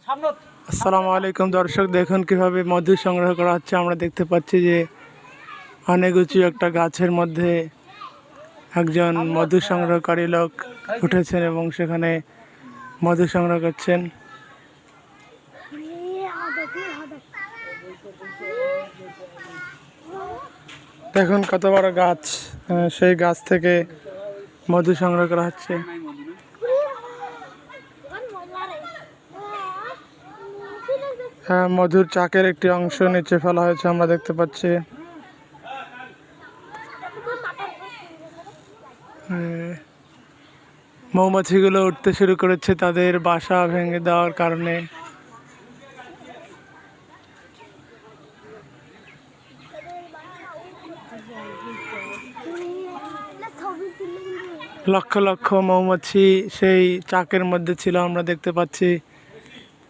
আসসালামু আলাইকুম দর্শক, দেখুন কিভাবে মধু সংগ্রহ করা হচ্ছে। আমরা দেখতে পাচ্ছি যে অনেক উঁচু একটা গাছের মধ্যে একজন মধু সংগ্রহকারী লোক উঠেছেন এবং সেখানে মধু সংগ্রহ করছেন। দেখুন কত বড় গাছ, সেই গাছ থেকে মধু সংগ্রহ করা হচ্ছে। মধুর চাকের একটি অংশ নিচে ফেলা হয়েছে, আমরা দেখতে পাচ্ছি। মৌমাছিগুলো উঠতে শুরু করেছে তাদের বাসা ভেঙে দেওয়ার কারণে। লক্ষ লক্ষ মৌমাছি সেই চাকের মধ্যে ছিল, আমরা দেখতে পাচ্ছি।